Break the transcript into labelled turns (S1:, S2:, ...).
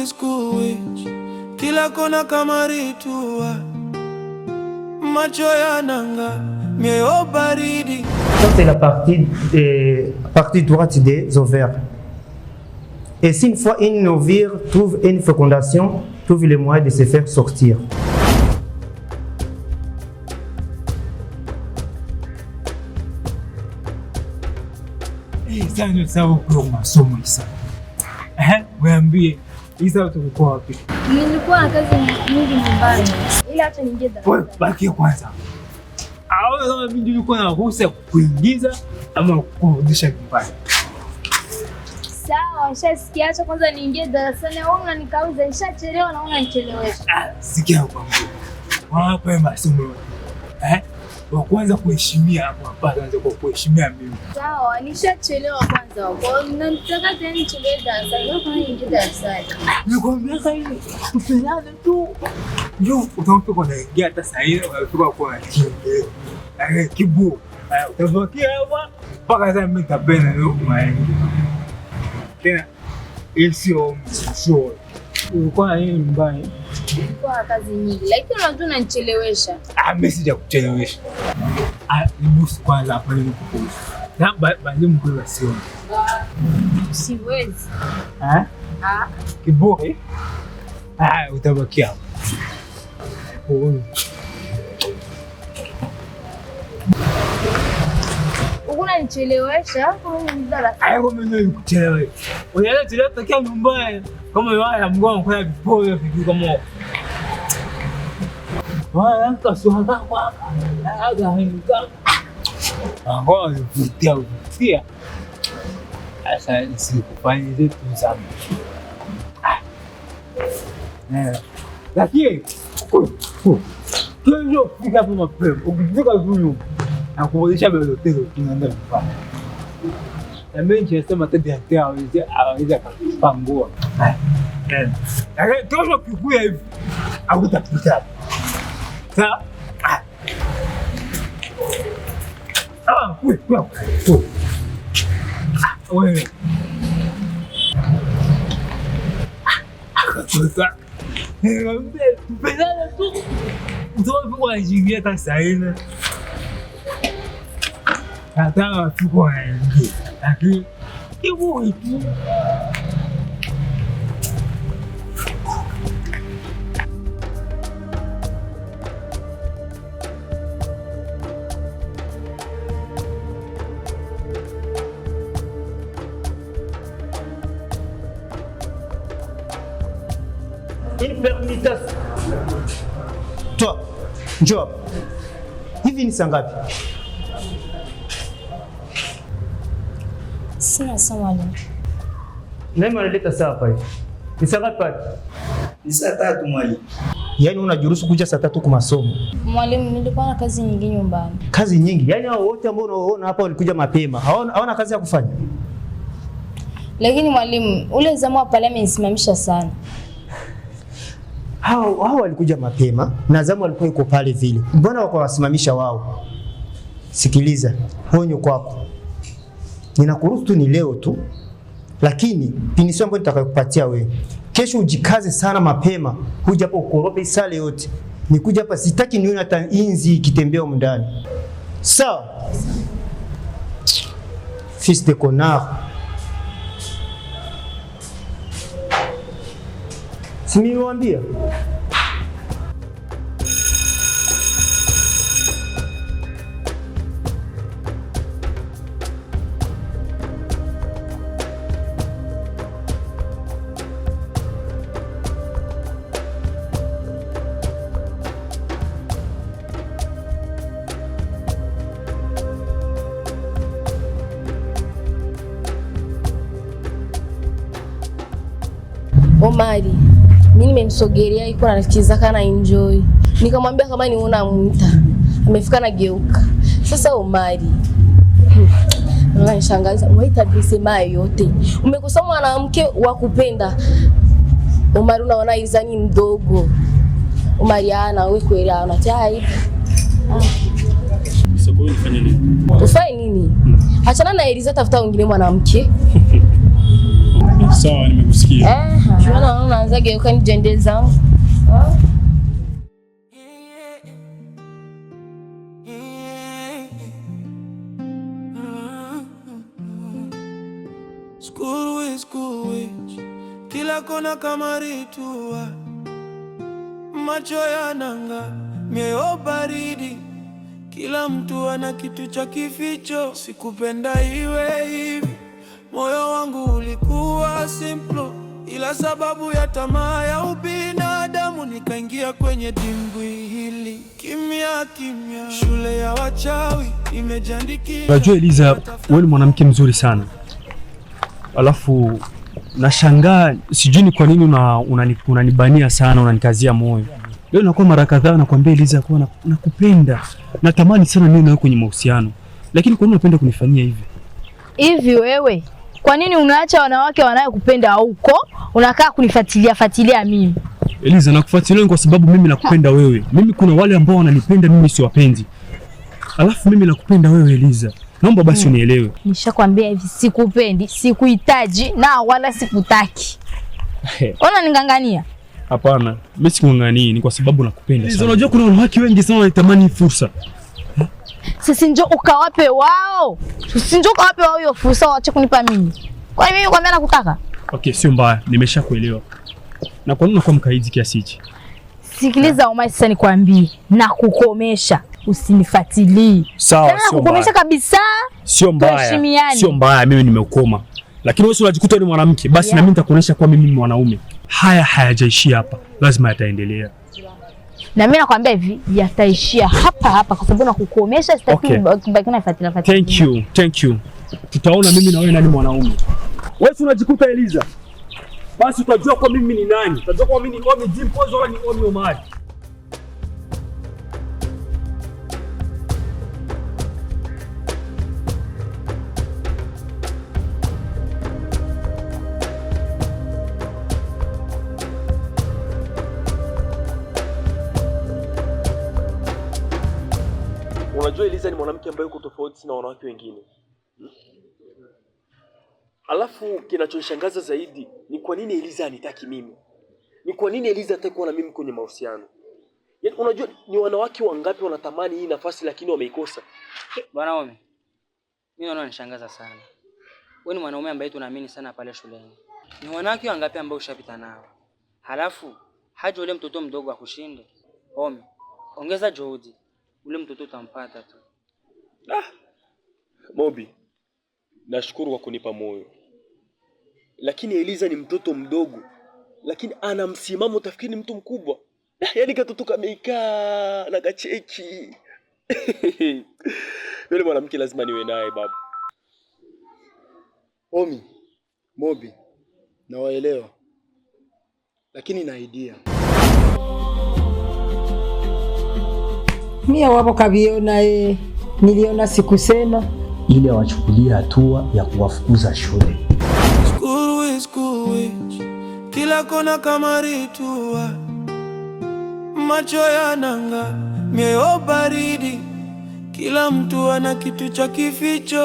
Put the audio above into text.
S1: sikuichi, kila kona kama ritua, macho yananga, mioyo baridi.
S2: Ça c'est la partie droite des ovaires. Et si une fois une ovaire trouve une fécondation, trouve le moyen de se faire sortir.
S3: Sasa ndio sababu kwa masomo Isa. Weambie Isa tulikuwa wapi?
S4: Nilikuwa na kazi nyingi nyumbani. Ila acha niingie darasa.
S3: Wewe baki kwanza. Au kama mimi nilikuwa na ruhusa kuingiza ama kurudisha nyumbani.
S4: Sawa, nishasikia. Acha kwanza niingie darasani au unanikauza, nishachelewa na unanichelewesha.
S3: Sikia kwambia. Wape masomo. Wa kwanza kuheshimia hapo hapa, anza kwa kuheshimia mimi.
S4: Sawa, nishachelewa kwanza. Kwa hiyo nataka tena nichelewe darasani, au kama niingie darasani.
S3: Nikwambia kaini, tupendane tu. Ndio utakuwa unaingia hata saa ile unafika kwa kinge. Kibu. Utabakia hapa mpaka sasa mimi nitapenda leo kumaendelea. Tena sio msho. Ulikuwa na nini nyumbani?
S4: Nilikuwa na kazi nyingi, lakini unajua unanichelewesha.
S3: Mimi sijakuchelewesha. Nibusu kwanza hapa nikukuza. Na baadhi mkuu sio.
S4: Siwezi.
S3: Kiburi? Utabakia hapo.
S4: Unanichelewesha au darasani?
S3: Kama mimi nikuchelewesha. Unaenda chelewa takia nyumbani. Kama wewe mgongo kwa vipoe vipi kama wala swala kwa hinga. Ngoja nivutia. Sasa sikufanya zetu sana. Lakini kesho fika hapo mapema. Ukifika huko na kuonyesha belotelo tunaenda nyumbani. Na mimi nimesema tabia yao aweza kupangua. Kesho kikuya hivi hakutapita. Sawa? Wewe. Akatoka. Mpendana tu. Utaona kwa jingia hata saa ile. Hata tuko aingi. Lakini hivyo tu.
S2: Une permutation. Toi, njoo. Hivi ni saa ngapi?
S4: Sina saa mwalimu.
S2: Nani analeta saa hapa hivi? Ni saa ngapi pale?
S5: Ni saa 3 mwalimu.
S2: Yaani unajiruhusu kuja saa 3 kwa masomo?
S4: Mwalimu, nilikuwa na kazi nyingi nyumbani.
S2: Kazi nyingi? Yaani hao wote ambao unaona hapa walikuja mapema. Hawana kazi ya kufanya?
S4: Lakini mwalimu, ule zamu wa pale amenisimamisha sana.
S2: Hao walikuja mapema na zamu walikuwa yuko pale vile. Mbona wako wasimamisha wao? Sikiliza, honyo kwako. Ninakuruhusu tu ni leo tu. Lakini pinisho ambayo nitakayokupatia wewe. Kesho ujikaze sana mapema. Kuja hapa ukorope sale yote. Nikuja hapa sitaki nione hata inzi ikitembea huko ndani. Sawa? Fils de connard. Simeniambia.
S4: Omari, mimi nimemsogelea yuko anasikiza kana enjoy. Nikamwambia kama niona muita. Amefika na geuka. Sasa Omari. Unanishangaza, waita bisema yote. Umekosa mwanamke wa kupenda. Omari unaona izani mdogo. Omari ana wewe kweli anatia hivi.
S6: Sasa kwa nini ufanye nini?
S4: Ufanye nini? Achana na Eliza, tafuta wengine mwanamke.
S6: Sawa, nimekusikia.
S4: Unaona unaanza geuka nijende zangu.
S1: School, kila kona kama ritua, macho yananga, mioyo baridi, kila mtu ana kitu cha kificho. Sikupenda iwe hivi, moyo wangu ulikuwa simple, ila sababu ya tamaa ya ubinadamu nikaingia kwenye dimbwi hili. Kimya kimya, shule ya wachawi imejandikia.
S6: Unajua Eliza, wewe ni mwanamke mzuri sana. Alafu nashangaa sijui ni kwa nini unanibania sana, unanikazia moyo. Leo nakuwa mara kadhaa nakwambia Eliza kwa nakupenda. Natamani sana niwe nawe kwenye mahusiano. Lakini kwa nini unapenda kunifanyia hivi?
S7: Hivi wewe, kwa nini unaacha wanawake wanayokupenda huko, unakaa kunifuatilia mimi?
S6: Eliza, nakufuatilia kwa sababu mimi nakupenda wewe. Mimi kuna wale ambao wananipenda mimi siwapendi. Alafu mimi nakupenda wewe Eliza. Naomba basi unielewe.
S7: Nishakwambia hivi, sikupendi, sikuhitaji na wala sikutaki. Ona ningangania?
S6: Hapana, mimi sikunganganii, ni kwa sababu nakupenda sana. Unajua kuna wanawake wengi sana wanatamani fursa.
S7: Sisi njoo ukawape wao. Sisi njoo ukawape wao hiyo fursa, waache kunipa mimi. Kwa nini mimi kwambia nakutaka?
S6: Okay, sio mbaya, nimeshakuelewa. Na kwa nini unakuwa mkaidi kiasi hichi?
S7: Sikiliza Omar, sasa nikwambie, nakukomesha. Usinifuatilie.
S6: Sawa, sio mbaya.
S7: Nakukomesha kabisa.
S6: Sio mbaya. Sio mbaya, mimi nimeukoma. Lakini wewe unajikuta ni mwanamke, basi na mimi nitakuonesha kwa mimi ni mwanaume. Haya hayajaishia hapa, lazima yataendelea.
S7: Na mimi nakwambia hivi, yataishia hapa kwa sababu nakukomesha, sitaki kubaki na fuatilia.
S6: Thank you. Tutaona mimi na wewe nani mwanaume. Wewe unajikuta Eliza. Basi utajua kwa mimi ni nani. Utajua kwa mimi ni Omi Jimpozo wala ni Omi Omari. Unajua Eliza ni mwanamke ambaye yuko tofauti na wanawake wengine. Alafu kinachonishangaza zaidi ni kwa nini Eliza anitaki mimi. Ni kwa nini Eliza hataki kuwa na mimi kwenye mahusiano. Yaani unajua ni wanawake wangapi wanatamani hii nafasi lakini wameikosa.
S8: Bwana Ome, mimi naona nishangaza sana. Wewe ni mwanaume ambaye tunaamini sana pale shuleni. Ni wanawake wangapi ambao ushapita nao? Halafu haja ule mtoto mdogo akushinde. Ome, ongeza juhudi. Ule mtoto utampata tu.
S6: Mobi, nashukuru kwa kunipa moyo. Lakini Eliza ni mtoto mdogo. Lakini ana msimamo, utafikiri ni mtu mkubwa. Yaani katoto kameikaa na kacheki. Yule mwanamke lazima niwe naye babu.
S2: Omi, Mobi, nawaelewa. Lakini na idea.
S9: Mie wapo kaviona niliona sikusema
S10: ili wachukulia hatua ya kuwafukuza shule.
S1: School, kila kona kama ritua, macho yananga, mioyo baridi, kila mtu ana kitu cha kificho.